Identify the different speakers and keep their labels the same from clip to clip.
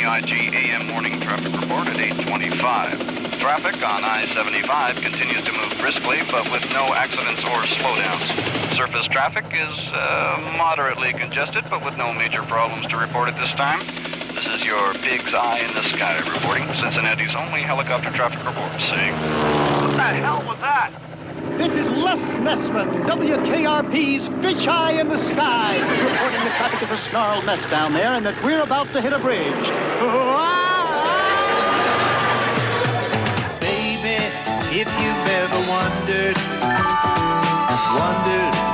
Speaker 1: WKRP AM morning traffic report at 8:25. Traffic on I-75 continues to move briskly, but with no accidents or slowdowns. Surface traffic is moderately congested, but with no major problems to report at this time. This is your Pig's Eye in the Sky reporting, Cincinnati's only helicopter traffic report, saying, "What the hell was that?"
Speaker 2: This is Les Messman, WKRP's Fish Eye in the Sky, reporting the traffic is a snarled mess down there and that we're about to hit a bridge.
Speaker 3: Baby, if you've ever wondered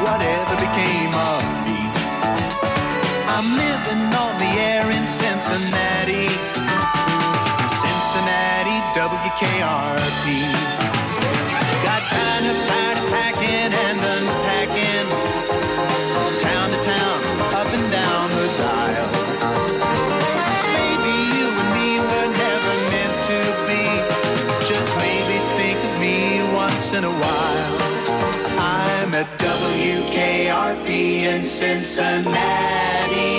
Speaker 3: whatever became of me, I'm living on the air in Cincinnati, WKRP. Got kind of tired of packing and unpacking, town to town, up and down the dial. Maybe you and me were never meant to be, just maybe think of me once in a while. I'm at WKRP in Cincinnati.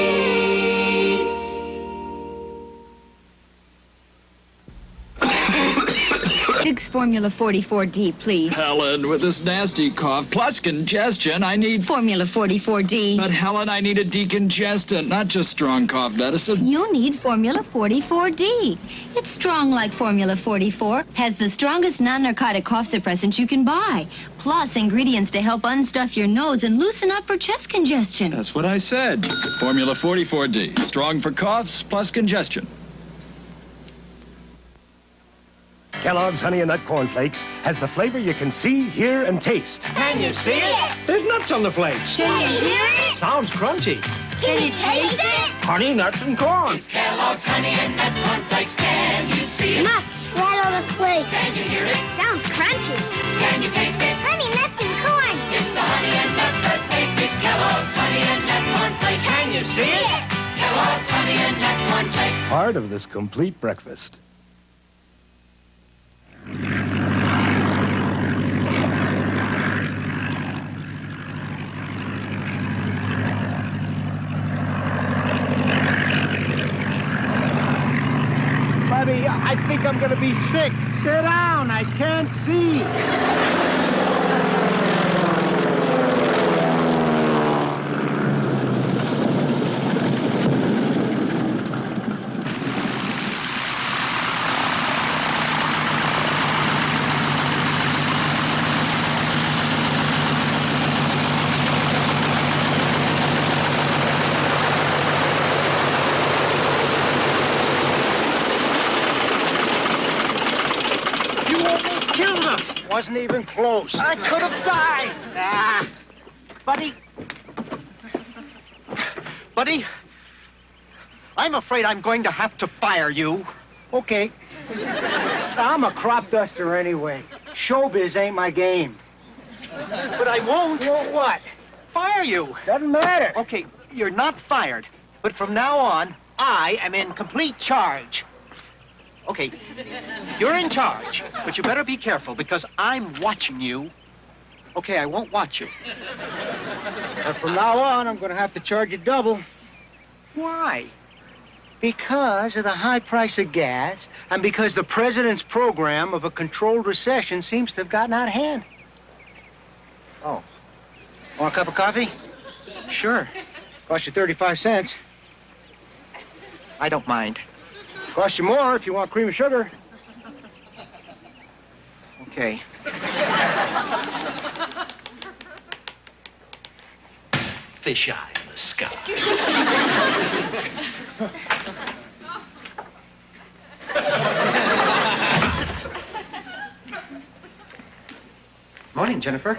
Speaker 4: Big's Formula 44D, please.
Speaker 5: Helen, with this nasty cough plus congestion, I need...
Speaker 4: Formula 44D.
Speaker 5: But Helen, I need a decongestant, not just strong cough medicine.
Speaker 4: You need Formula 44D. It's strong like Formula 44, has the strongest non-narcotic cough suppressant you can buy, plus ingredients to help unstuff your nose and loosen up for chest congestion.
Speaker 5: That's what I said. Formula 44D, strong for coughs plus congestion.
Speaker 2: Kellogg's Honey and Nut Corn Flakes has the flavor you can see, hear, and taste.
Speaker 6: Can you see it?
Speaker 2: There's nuts on the flakes.
Speaker 6: Can you hear it?
Speaker 2: Sounds crunchy.
Speaker 6: Can you taste it?
Speaker 2: Honey, nuts, and corn.
Speaker 7: It's Kellogg's Honey and Nut Corn Flakes. Can you see it?
Speaker 6: Nuts right on the flakes.
Speaker 7: Can you hear it?
Speaker 6: Sounds crunchy.
Speaker 7: Can you taste it?
Speaker 6: Honey, nuts, and corn.
Speaker 7: It's the honey and nuts that make it Kellogg's Honey and Nut Corn Flakes.
Speaker 6: Can you see it?
Speaker 7: Kellogg's Honey and Nut Corn Flakes.
Speaker 2: Part of this complete breakfast. Buddy, I think I'm gonna be sick. Sit down, I can't see. Wasn't even close. I could have died.
Speaker 8: Buddy, I'm afraid I'm going to have to fire you.
Speaker 2: Okay. I'm a crop duster anyway. Showbiz ain't my game.
Speaker 8: But I won't
Speaker 2: Well, what?
Speaker 8: fire you.
Speaker 2: Doesn't matter.
Speaker 8: Okay, you're not fired, but from now on, I am in complete charge. Okay, you're in charge, but you better be careful because I'm watching you. Okay, I won't watch you.
Speaker 2: But from now on, I'm gonna have to charge you double.
Speaker 8: Why?
Speaker 2: Because of the high price of gas, and because the president's program of a controlled recession seems to have gotten out of hand.
Speaker 8: Oh. Want a cup of coffee?
Speaker 2: Sure. Cost you 35 cents.
Speaker 8: I don't mind.
Speaker 2: Cost you more if you want cream and sugar.
Speaker 8: Okay.
Speaker 3: Fish eye in the sky.
Speaker 8: Morning, Jennifer.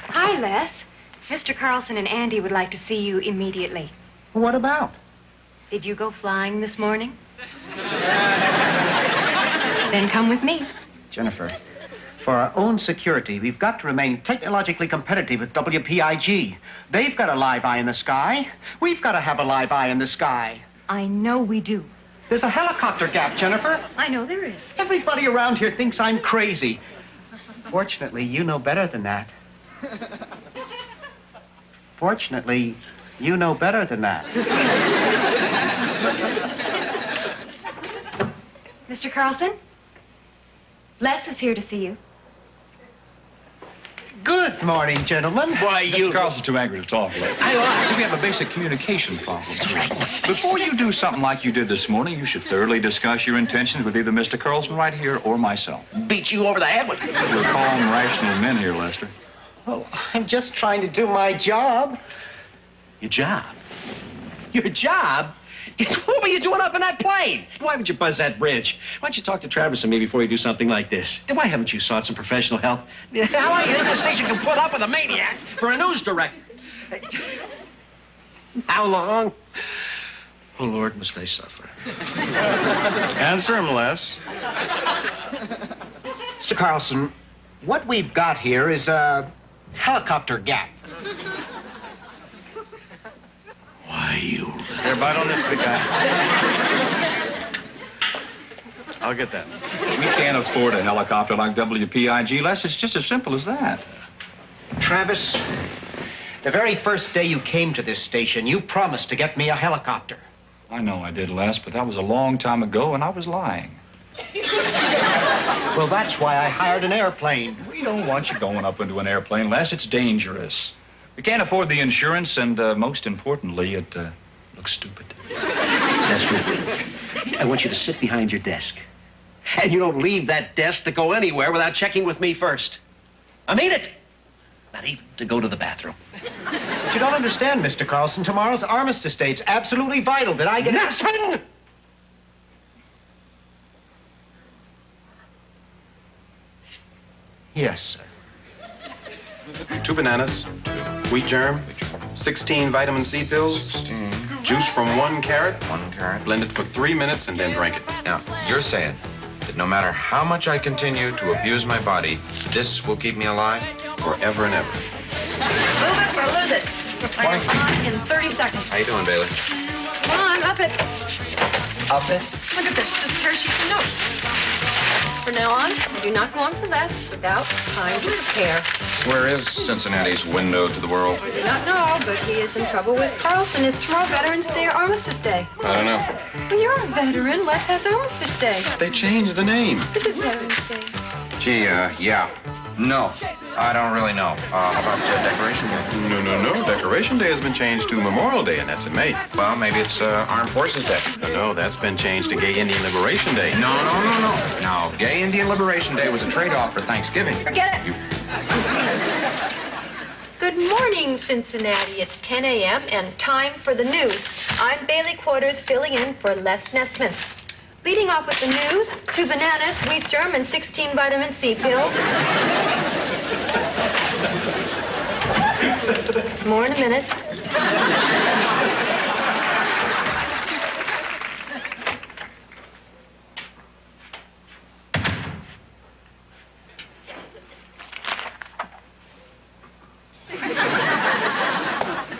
Speaker 9: Hi, Les. Mr. Carlson and Andy would like to see you immediately.
Speaker 8: What about?
Speaker 9: Did you go flying this morning? Then come with me.
Speaker 8: Jennifer, for our own security, we've got to remain technologically competitive with WPIG. They've got a live eye in the sky. We've got to have a live eye in the sky.
Speaker 9: I know we do.
Speaker 8: There's a helicopter gap, Jennifer.
Speaker 9: I know there is.
Speaker 8: Everybody around here thinks I'm crazy. Fortunately, you know better than that. Fortunately, you know better than that.
Speaker 9: Mr. Carlson? Les is here to see you.
Speaker 8: Good morning, gentlemen.
Speaker 5: Why, Mr. Carlson's too angry to talk. See, we have a basic communication problem. That's right. Before you do something like you did this morning, you should thoroughly discuss your intentions with either Mr. Carlson right here or myself.
Speaker 8: Beat you over the head with it.
Speaker 5: We're calm, rational men here, Lester.
Speaker 8: Oh, I'm just trying to do my job. Your job? Your job? What were you doing up in that plane? Why would you buzz that bridge? Why don't you talk to Travis and me before you do something like this? Why haven't you sought some professional help? How long do you think the station can put up with a maniac for a news director? How long? Oh, Lord, must I suffer.
Speaker 10: Answer him, Les.
Speaker 8: Mr. Carlson, what we've got here is a helicopter gap. Why, you...
Speaker 10: Here, bite on this, big guy. I'll get that.
Speaker 5: We can't afford a helicopter like WPIG, Les. It's just as simple as that.
Speaker 8: Travis, the very first day you came to this station, you promised to get me a helicopter.
Speaker 5: I know I did, Les, but that was a long time ago, and I was lying.
Speaker 8: Well, that's why I hired an airplane.
Speaker 5: We don't want you going up into an airplane, Les. It's dangerous. We can't afford the insurance, and most importantly, it looks stupid.
Speaker 8: That's right. I want you to sit behind your desk. And you don't leave that desk to go anywhere without checking with me first. I mean it. Not even to go to the bathroom. But you don't understand, Mr. Carlson. Tomorrow's Armistice Day. It's absolutely vital that I get... Nothing! Yes, sir.
Speaker 10: 2 bananas, wheat germ, 16 vitamin C pills,
Speaker 11: 16.
Speaker 10: Juice from 1 carrot.
Speaker 11: 1 carrot.
Speaker 10: Blend it for 3 minutes and then drink it.
Speaker 11: Now, you're saying that no matter how much I continue to abuse my body, this will keep me alive?
Speaker 10: Forever and ever.
Speaker 9: Move it or lose it. Timer's on in 30 seconds.
Speaker 11: How you doing, Bailey?
Speaker 9: Come on, up it.
Speaker 8: Up it?
Speaker 9: Look at this, just tear sheets of notes. From now on, you do not go on for less without time to prepare.
Speaker 11: Where is Cincinnati's window to the world?
Speaker 9: I do not know, but he is in trouble with Carlson. Is tomorrow Veterans Day or Armistice Day?
Speaker 10: I don't know.
Speaker 9: Well, you're a veteran. Les has Armistice Day.
Speaker 10: They changed the name.
Speaker 9: Is it Veterans Day?
Speaker 10: Gee, yeah.
Speaker 11: No, I don't really know. How about Decoration Day?
Speaker 10: No. Decoration Day has been changed to Memorial Day, and that's in May.
Speaker 11: Well, maybe it's Armed Forces Day.
Speaker 10: No, that's been changed to Gay Indian Liberation Day.
Speaker 11: No. Now, Gay Indian Liberation Day was a trade-off for Thanksgiving.
Speaker 9: Forget it. Good morning, Cincinnati. It's 10 a.m. and time for the news. I'm Bailey Quarters filling in for Les Nessman. Leading off with the news, 2 bananas, wheat germ, and 16 vitamin C pills. More in a minute.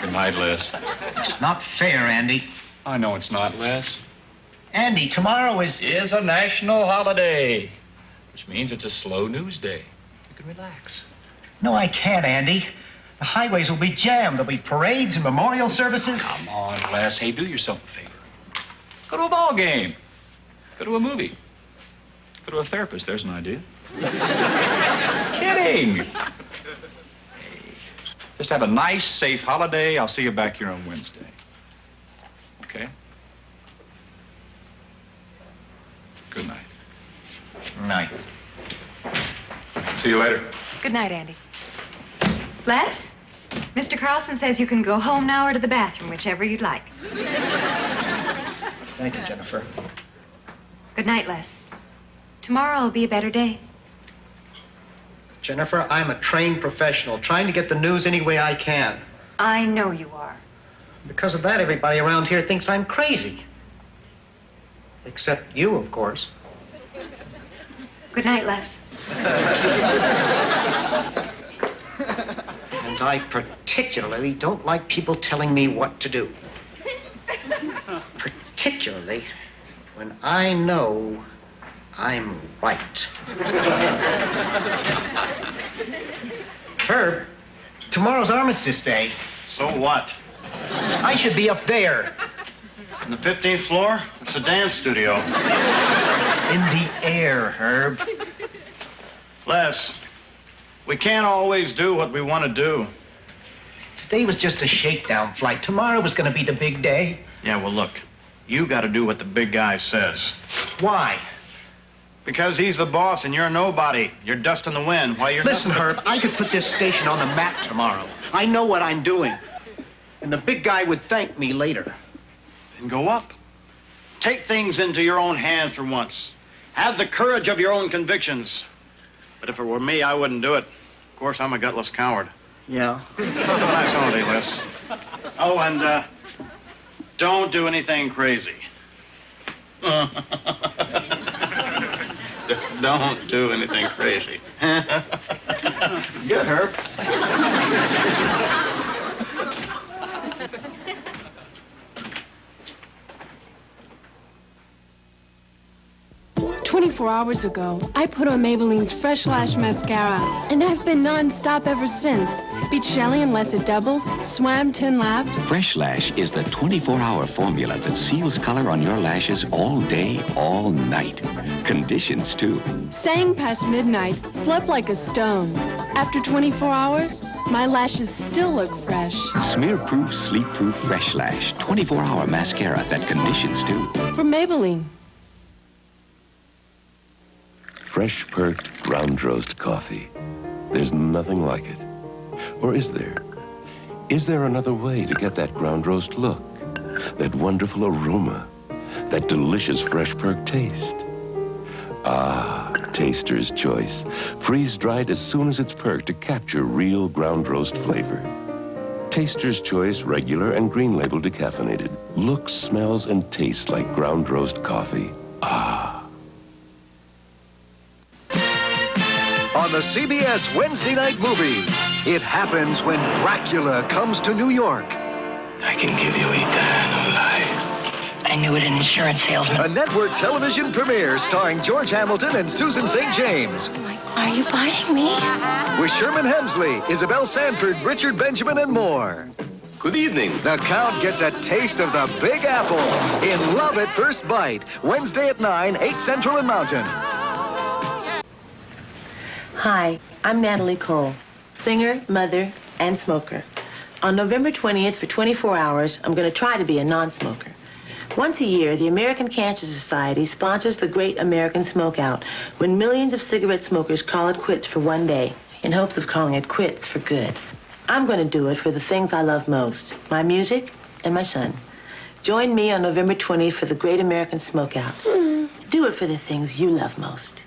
Speaker 5: Good night, Les.
Speaker 8: It's not fair, Andy.
Speaker 5: I know it's not, Les.
Speaker 8: Andy, tomorrow is
Speaker 5: A national holiday, which means it's a slow news day. You can relax.
Speaker 8: No, I can't, Andy. The highways will be jammed. There'll be parades and memorial services.
Speaker 5: Come on, Les. Hey, do yourself a favor. Go to a ball game. Go to a movie. Go to a therapist. There's an idea. Kidding. Hey, just have a nice, safe holiday. I'll see you back here on Wednesday. Okay? Good night.
Speaker 8: Night.
Speaker 5: See you later.
Speaker 9: Good night, Andy. Les? Mr. Carlson says you can go home now or to the bathroom, whichever you'd like.
Speaker 8: Thank you, Jennifer.
Speaker 9: Good night, Les. Tomorrow will be a better day.
Speaker 8: Jennifer, I'm a trained professional, trying to get the news any way I can.
Speaker 9: I know you are.
Speaker 8: Because of that, everybody around here thinks I'm crazy. Except you, of course.
Speaker 9: Good night, Les.
Speaker 8: And I particularly don't like people telling me what to do. Particularly when I know I'm right. Herb, tomorrow's Armistice Day.
Speaker 10: So what?
Speaker 8: I should be up there.
Speaker 12: On the 15th floor, it's a dance studio.
Speaker 8: In the air, Herb.
Speaker 12: Les, we can't always do what we want to do.
Speaker 8: Today was just a shakedown flight. Tomorrow was going to be the big day.
Speaker 12: Yeah, well, look, you got to do what the big guy says.
Speaker 8: Why?
Speaker 12: Because he's the boss and you're nobody. You're dust in the wind. Why, you're
Speaker 8: Listen,
Speaker 12: nothing.
Speaker 8: Herb, I could put this station on the map tomorrow. I know what I'm doing. And the big guy would thank me later.
Speaker 12: Then go up. Take things into your own hands for once. Have the courage of your own convictions. But if it were me, I wouldn't do it. Of course, I'm a gutless coward.
Speaker 8: Yeah.
Speaker 12: Have a nice holiday, Les. Oh, and don't do anything crazy. Don't do anything crazy.
Speaker 8: Good, Herb.
Speaker 13: 24 hours ago, I put on Maybelline's Fresh Lash Mascara, and I've been non-stop ever since. Beat Shelley unless it doubles, swam 10 laps.
Speaker 14: Fresh Lash is the 24-hour formula that seals color on your lashes all day, all night. Conditions, too.
Speaker 13: Sang past midnight, slept like a stone. After 24 hours, my lashes still look fresh.
Speaker 14: Smear-proof, sleep-proof Fresh Lash. 24-hour mascara that conditions, too.
Speaker 13: From Maybelline.
Speaker 15: Fresh perked ground roast coffee. There's nothing like it. Or is there? Is there another way to get that ground roast look? That wonderful aroma? That delicious fresh perked taste? Ah, Taster's Choice. Freeze-dried as soon as it's perked to capture real ground roast flavor. Taster's Choice regular and green label decaffeinated. Looks, smells, and tastes like ground roast coffee. Ah.
Speaker 16: On the CBS Wednesday night movies, it happens when Dracula comes to New York.
Speaker 17: I can give you eternal life. I knew it, an insurance salesman.
Speaker 16: A network television premiere starring George Hamilton and Susan St. James.
Speaker 17: Are you biting me?
Speaker 16: With Sherman Hemsley, Isabel Sanford, Richard Benjamin, and more.
Speaker 15: Good evening.
Speaker 16: The Count gets a taste of the Big Apple in Love at First Bite. Wednesday at 9, 8 Central and Mountain.
Speaker 18: Hi, I'm Natalie Cole, singer, mother, and smoker. On November 20th for 24 hours, I'm going to try to be a non-smoker. Once a year, the American Cancer Society sponsors the Great American Smokeout, when millions of cigarette smokers call it quits for one day, in hopes of calling it quits for good. I'm going to do it for the things I love most, my music and my son. Join me on November 20th for the Great American Smokeout. Do it for the things you love most.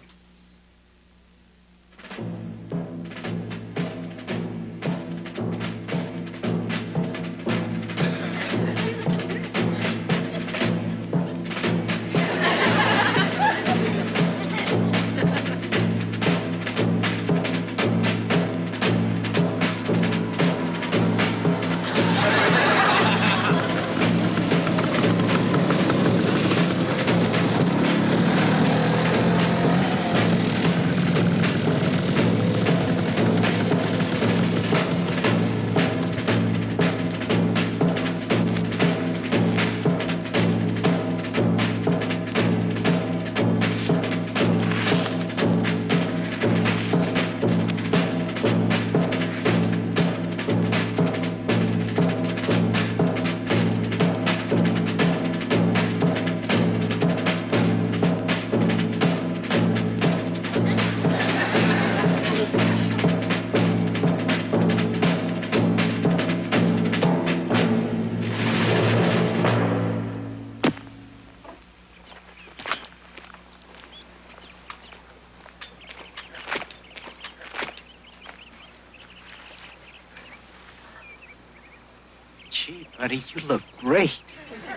Speaker 8: Gee, buddy, you look great.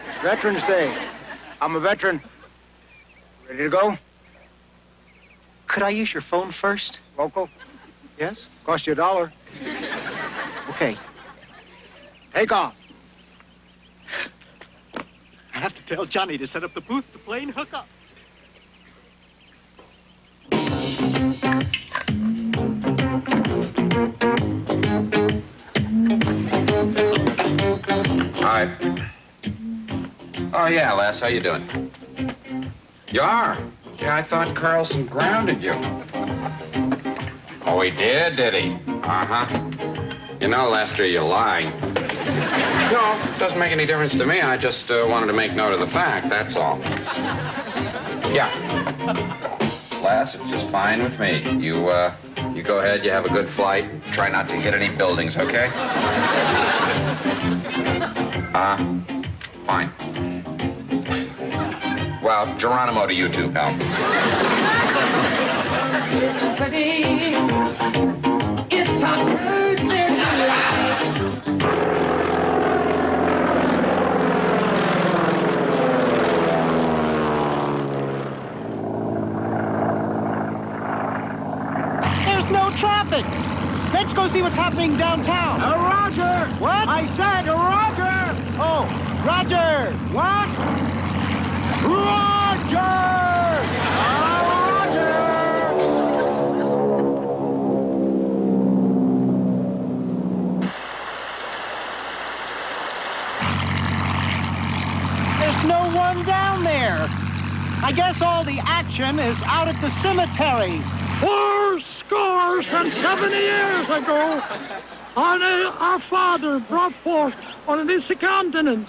Speaker 19: It's Veterans Day. I'm a veteran. Ready to go?
Speaker 8: Could I use your phone first?
Speaker 19: Local?
Speaker 8: Yes?
Speaker 19: Cost you $1.
Speaker 8: Okay.
Speaker 19: Take off.
Speaker 2: I have to tell Johnny to set up the booth to plane hookup.
Speaker 11: All yeah, Les, how you doing? You are? Yeah, I thought Carlson grounded you. Oh, he did he? Uh-huh. You know, Lester, you're lying. No, it doesn't make any difference to me. I just wanted to make note of the fact, that's all. Yeah. Les, it's just fine with me. You go ahead, you have a good flight. Try not to hit any buildings, okay? Fine. Well, Geronimo to you too, pal.
Speaker 7: It's a birthday
Speaker 2: There's no traffic. Let's go see what's happening downtown.
Speaker 19: Roger!
Speaker 2: What?
Speaker 19: I said Roger!
Speaker 2: Oh, Roger!
Speaker 19: What? Roger!
Speaker 2: There's no one down there. I guess all the action is out at the cemetery.
Speaker 20: 70 years ago, our father brought forth on this continent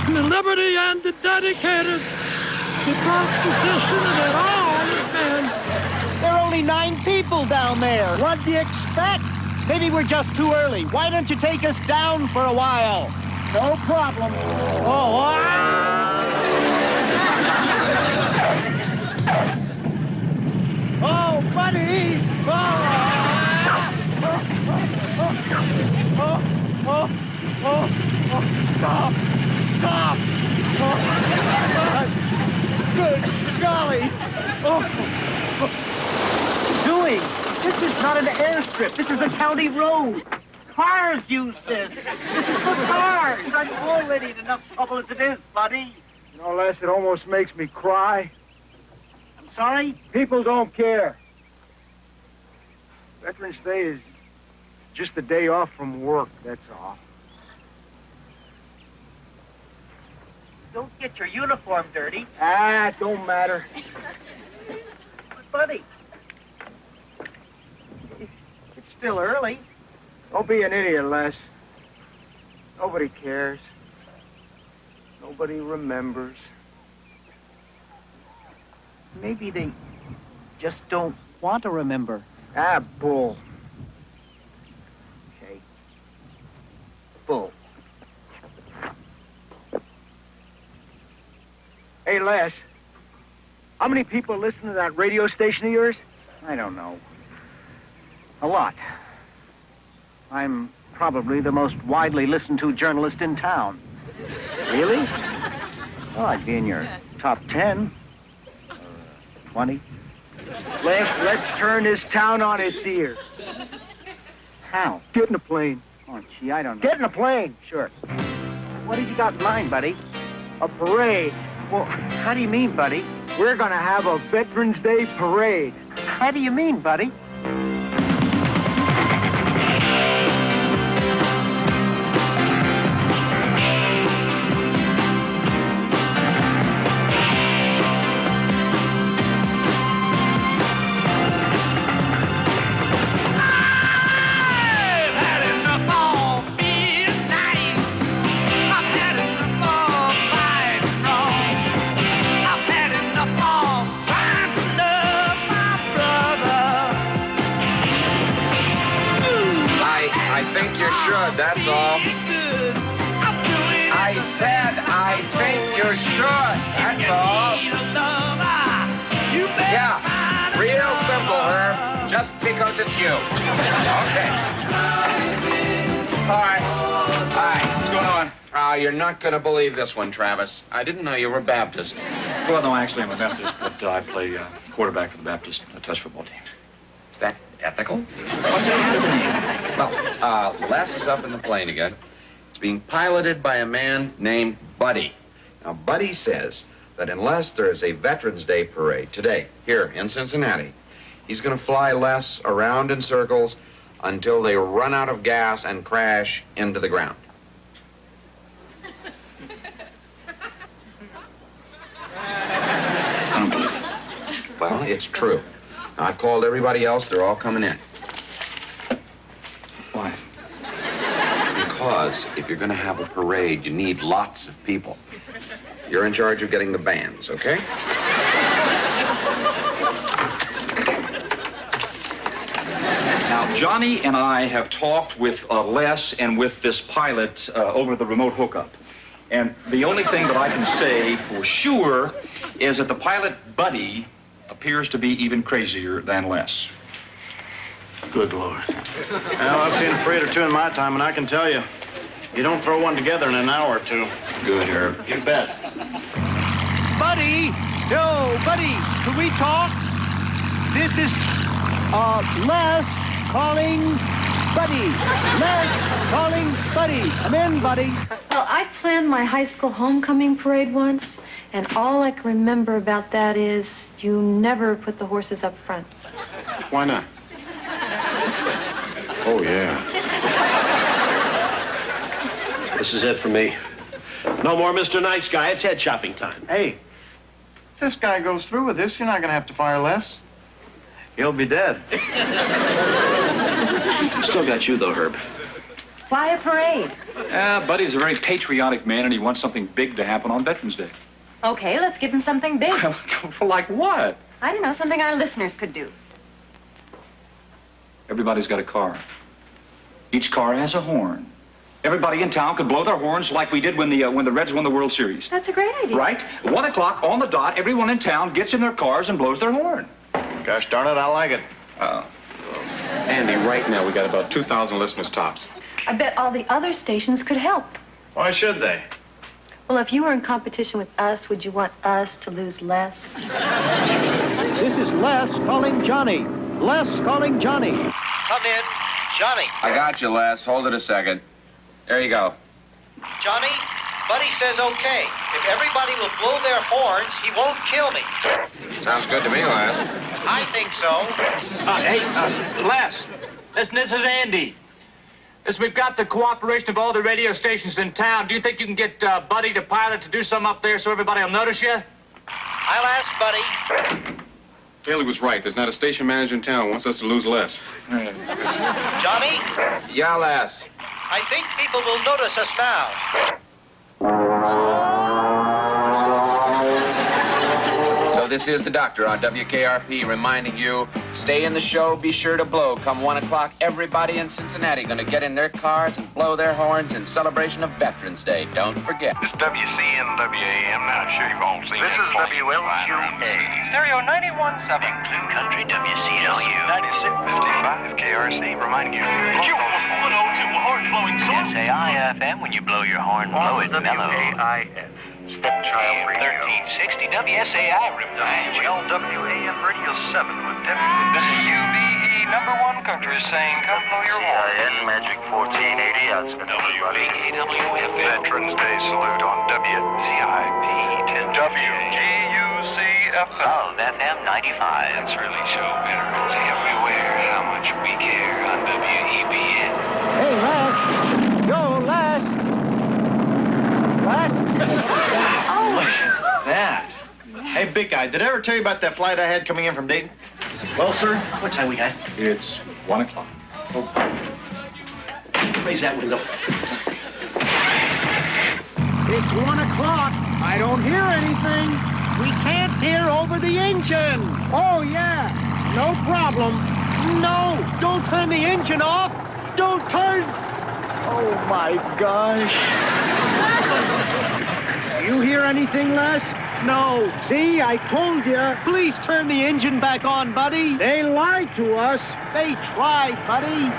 Speaker 20: the liberty and dedicated the proposition of it all, and
Speaker 2: there are only 9 people down there. What do you expect? Maybe we're just too early. Why don't you take us down for a while?
Speaker 19: No problem.
Speaker 2: Oh, oh, buddy! Stop! Stop! Good golly! What are you doing? This is not an airstrip. This is a county road. Cars use this. This is for cars. I'm already in enough trouble as it is, buddy.
Speaker 19: You know, Les, it almost makes me cry.
Speaker 2: I'm sorry?
Speaker 19: People don't care. Veterans Day is just a day off from work, that's all.
Speaker 2: Don't get your uniform dirty.
Speaker 19: Ah, it don't matter.
Speaker 2: But, buddy, it's still early.
Speaker 19: Don't be an idiot, Les. Nobody cares. Nobody remembers.
Speaker 2: Maybe they just don't want to remember.
Speaker 19: Ah, bull.
Speaker 2: Okay. Bull.
Speaker 19: Hey, Les. How many people listen to that radio station of yours?
Speaker 2: I don't know. A lot. I'm probably the most widely listened to journalist in town.
Speaker 19: Really?
Speaker 2: Oh, I'd be in your top 10. Or 20.
Speaker 19: Les, let's turn this town on its ear.
Speaker 2: How?
Speaker 19: Get in a plane.
Speaker 2: Oh, gee, I don't know.
Speaker 19: Get in a plane.
Speaker 2: Sure. What have you got in mind, buddy?
Speaker 19: A parade.
Speaker 2: Well, how do you mean, buddy?
Speaker 19: We're gonna have a Veterans Day parade.
Speaker 2: How do you mean, buddy?
Speaker 11: That's all. I said I think you should. That's all. Yeah, real simple, Herb. Just because it's you. Okay. All right. Hi, what's going on? Oh, you're not going to believe this one, Travis. I didn't know you were Baptist.
Speaker 5: Well, no, actually, I'm a Baptist, but I play quarterback for the Baptist touch football team.
Speaker 11: Is that ethical? What's happening? Well, Les is up in the plane again. It's being piloted by a man named Buddy. Now, Buddy says that unless there is a Veterans Day parade today, here in Cincinnati, he's going to fly Les around in circles until they run out of gas and crash into the ground. Well, it's true. I've called everybody else. They're all coming in.
Speaker 5: Why?
Speaker 11: Because if you're going to have a parade, you need lots of people. You're in charge of getting the bands, okay?
Speaker 5: Now, Johnny and I have talked with Les and with this pilot over the remote hookup. And the only thing that I can say for sure is that the pilot, Buddy, appears to be even crazier than Les.
Speaker 12: Good Lord. Well, I've seen a parade or two in my time, and I can tell you, you don't throw one together in an hour or two.
Speaker 5: Good, Herb.
Speaker 12: You bet.
Speaker 8: Buddy! Yo, Buddy, can we talk? This is,
Speaker 2: Les calling Buddy. Les calling Buddy. Come in, Buddy.
Speaker 9: Well, I planned my high school homecoming parade once, and all I can remember about that is you never put the horses up front.
Speaker 10: Why not? Oh, yeah.
Speaker 21: This is it for me. No more Mr. Nice Guy. It's head shopping time.
Speaker 12: Hey, if this guy goes through with this, you're not going to have to fire Les. He'll be dead.
Speaker 21: Still got you, though, Herb.
Speaker 9: Why a parade?
Speaker 5: Buddy's a very patriotic man, and he wants something big to happen on Veterans Day.
Speaker 22: Okay, let's give him something big.
Speaker 5: Like what?
Speaker 22: I don't know, something our listeners could do.
Speaker 5: Everybody's got a car. Each car has a horn. Everybody in town could blow their horns like we did when the Reds won the World Series.
Speaker 22: That's a great idea.
Speaker 5: Right? 1 o'clock on the dot, everyone in town gets in their cars and blows their horn.
Speaker 12: Gosh darn it, I like it.
Speaker 10: Andy, right now we got about 2,000 listeners tops.
Speaker 9: I bet all the other stations could help.
Speaker 12: Why should they?
Speaker 9: Well, if you were in competition with us, would you want us to lose less?
Speaker 2: This is Les calling Johnny. Les calling Johnny.
Speaker 8: Come in. Johnny.
Speaker 11: I got you, Les. Hold it a second. There you go.
Speaker 8: Johnny, Buddy says okay. If everybody will blow their horns, he won't kill me.
Speaker 11: Sounds good to me, Les.
Speaker 8: I think so.
Speaker 23: Les, listen, this is Andy. Listen, we've got the cooperation of all the radio stations in town. Do you think you can get Buddy, the pilot, to do something up there so everybody will notice you?
Speaker 8: I'll ask Buddy.
Speaker 10: Taylor was right. There's not a station manager in town who wants us to lose less.
Speaker 8: Johnny,
Speaker 11: Yeah, Les.
Speaker 8: I think people will notice us now.
Speaker 11: So this is the doctor on WKRP reminding you, stay in the show, be sure to blow. Come 1 o'clock, everybody in Cincinnati gonna get in their cars and blow their horns in celebration of Veterans Day. Don't forget.
Speaker 1: It's WCNWAM. Now, sure you've all seen
Speaker 24: This is WLQA. Stereo 91.7.
Speaker 1: Blue Country WCLU 96.55 KRC reminding you.
Speaker 24: Q102 horn blowing source.
Speaker 1: SAI-FM when you blow your horn, blow it mellow.
Speaker 24: WKIF. Stepchild Radio.
Speaker 1: 1360 WSAI Riptide.
Speaker 24: LWAM Radio 7 with Debbie. This is UBE #1 Country saying come blow your horn. CIN Magic 1480.
Speaker 1: WKWF Veterans Day salute on WCIP 10
Speaker 24: WGUCFM.
Speaker 1: Love FM 95. Let's really show veterans everywhere how much we care on WEBN.
Speaker 2: Hey, Les. Yo, Les. Les?
Speaker 12: That. Hey, big guy, did I ever tell you about that flight I had coming in from Dayton?
Speaker 21: Well, sir, what time we got?
Speaker 5: It's 1 o'clock.
Speaker 21: Raise that window.
Speaker 2: It's 1 o'clock. I don't hear anything. We can't hear over the engine. Oh, yeah. No problem. No, don't turn the engine off. Don't turn. Oh, my gosh. You hear anything, Les? No. See, I told you. Please turn the engine back on, buddy. They lied to us. They tried, buddy.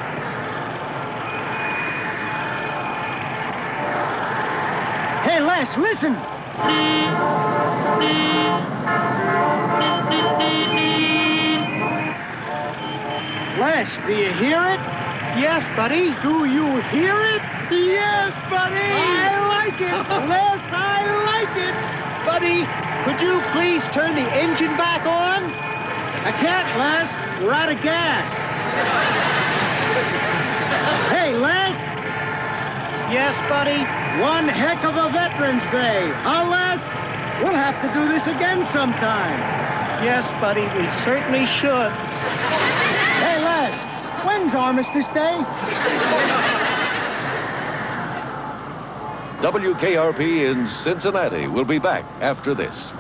Speaker 2: Hey, Les, listen. Les, do you hear it? Yes, buddy. Do you hear it? Yes, buddy. I like it. Les, I like it. Buddy, could you please turn the engine back on? I can't, Les. We're out of gas. Hey, Les. Yes, buddy. One heck of a Veterans Day. Huh, Les? What have to do this again sometime. Yes, buddy, we certainly should. Hey, Les, when's Armistice Day?
Speaker 16: WKRP in Cincinnati will be back after this.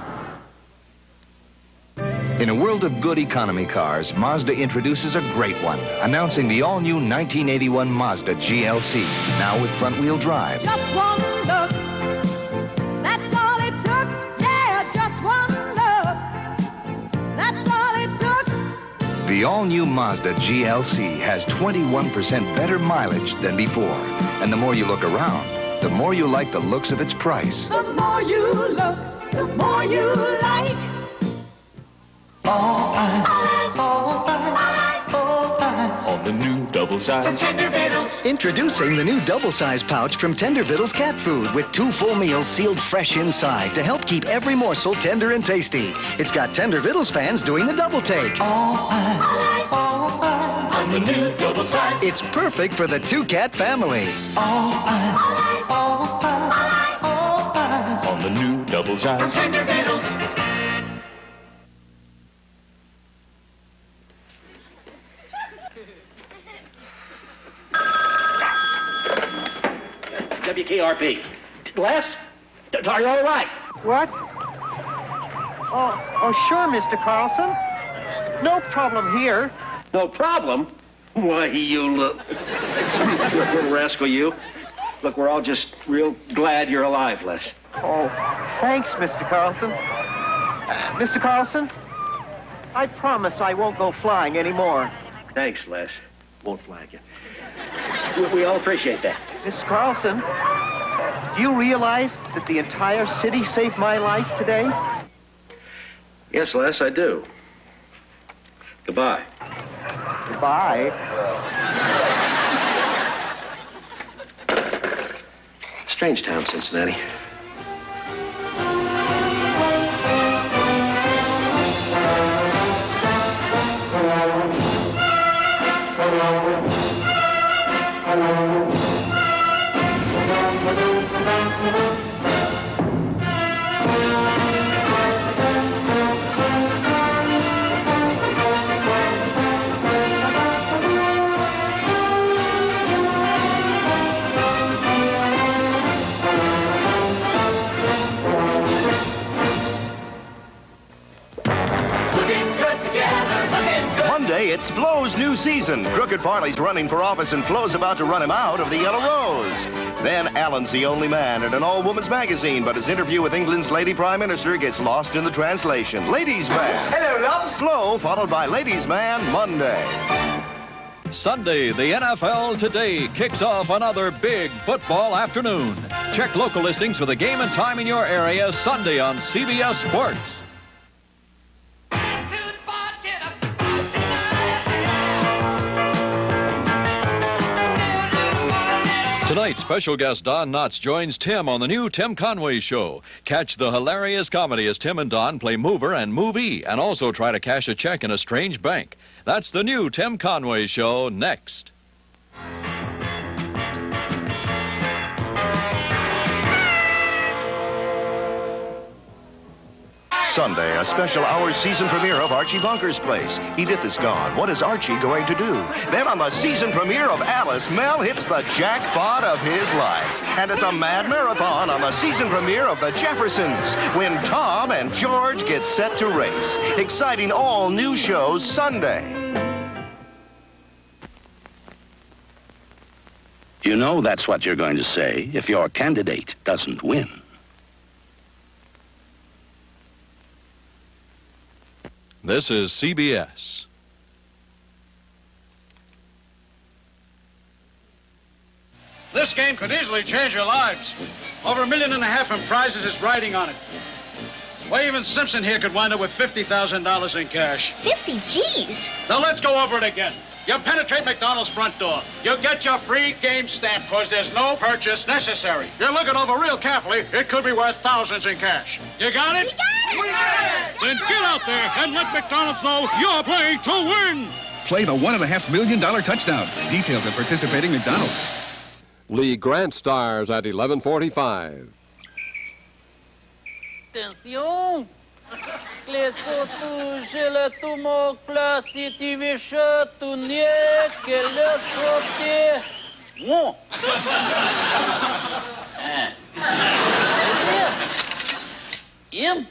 Speaker 3: In a world of good economy cars, Mazda introduces a great one, announcing the all-new 1981 Mazda GLC, now with front-wheel drive.
Speaker 7: Just one look, that's all it took. Yeah, just one look, that's all it took.
Speaker 3: The all-new Mazda GLC has 21% better mileage than before. And the more you look around, the more you like the looks of its price.
Speaker 7: The more you look, the more you like.
Speaker 4: All eyes, all eyes, all eyes on the new double size. From Tender Vittles.
Speaker 16: Introducing the new double-size pouch from Tender Vittles cat food with 2 full meals sealed fresh inside to help keep every morsel tender and tasty. It's got Tender Vittles fans doing the double take.
Speaker 4: All eyes on the new double size.
Speaker 16: It's perfect for the 2-cat family.
Speaker 4: All eyes on the new double size. From Tender Vittles.
Speaker 21: WKRP. Les? Are you all right?
Speaker 8: What? Oh, sure, Mr. Carlson. No problem here.
Speaker 21: No problem? Why, you little rascal, you. Look, we're all just real glad you're alive, Les.
Speaker 8: Oh, thanks, Mr. Carlson. Mr. Carlson, I promise I won't go flying anymore.
Speaker 21: Thanks, Les. Won't flag you. We all appreciate that.
Speaker 8: Mr. Carlson, do you realize that the entire city saved my life today?
Speaker 21: Yes, Les, I do. Goodbye.
Speaker 8: Goodbye.
Speaker 21: Strange town, Cincinnati.
Speaker 6: It's Flo's new season. Crooked Farley's running for office and Flo's about to run him out of the Yellow Rose. Then Alan's the only man in an all-woman's magazine, but his interview with England's Lady Prime Minister gets lost in the translation. Ladies' Man.
Speaker 14: Hello, loves.
Speaker 6: Flo, followed by Ladies' Man Monday.
Speaker 25: Sunday, the NFL Today kicks off another big football afternoon. Check local listings for the game and time in your area Sunday on CBS Sports. Tonight, special guest Don Knotts joins Tim on the new Tim Conway Show. Catch the hilarious comedy as Tim and Don play mover and movie and also try to cash a check in a strange bank. That's the new Tim Conway Show next.
Speaker 6: Sunday, a special hour season premiere of Archie Bunker's Place. Edith is gone. What is Archie going to do? Then on the season premiere of Alice, Mel hits the jackpot of his life. And it's a mad marathon on the season premiere of The Jeffersons, when Tom and George get set to race. Exciting all-new shows Sunday.
Speaker 26: You know that's what you're going to say if your candidate doesn't win.
Speaker 25: This is CBS.
Speaker 27: This game could easily change your lives. Over $1.5 million in prizes is riding on it. Why, even Simpson here could wind up with $50,000 in cash.
Speaker 28: 50 G's?
Speaker 27: Now let's go over it again. You penetrate McDonald's front door. You get your free game stamp because there's no purchase necessary. You look it over real carefully. It could be worth thousands in cash. You got it?
Speaker 28: We got it!
Speaker 27: Then get out there and let McDonald's know you're playing to win.
Speaker 29: Play the $1.5 million touchdown. Details at participating McDonald's.
Speaker 30: Lee Grant stars at 11:45.
Speaker 9: Attention! Les autres, je le tourment, classe, si tu veux, je te nie, que le sauter. Bon. Im.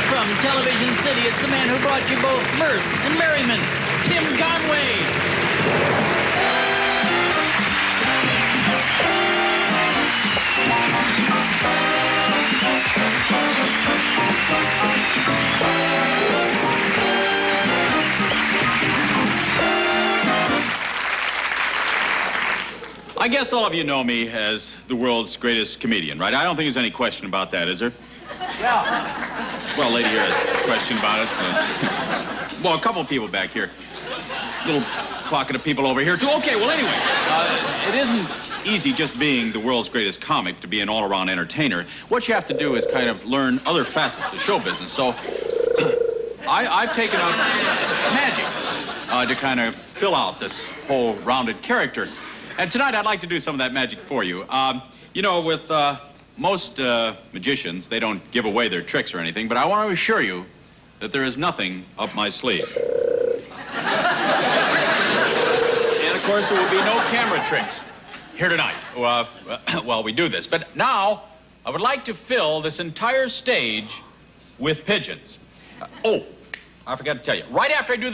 Speaker 2: From Television City, it's the man who brought you both mirth and merriment, Tim Conway.
Speaker 13: I guess all of you know me as the world's greatest comedian, right? I don't think there's any question about that, is there?
Speaker 2: Yeah.
Speaker 13: Well, lady here has a question about it. Well, a couple of people back here. Little pocket of people over here, too. Okay, well, anyway, it isn't easy just being the world's greatest comic to be an all-around entertainer. What you have to do is kind of learn other facets of show business. So I've taken up magic to kind of fill out this whole rounded character. And tonight I'd like to do some of that magic for you. You know, with most magicians, they don't give away their tricks or anything, but I want to assure you that there is nothing up my sleeve. And of course, there will be no camera tricks here tonight while we do this. But now, I would like to fill this entire stage with pigeons. Oh, I forgot to tell you, right after I do the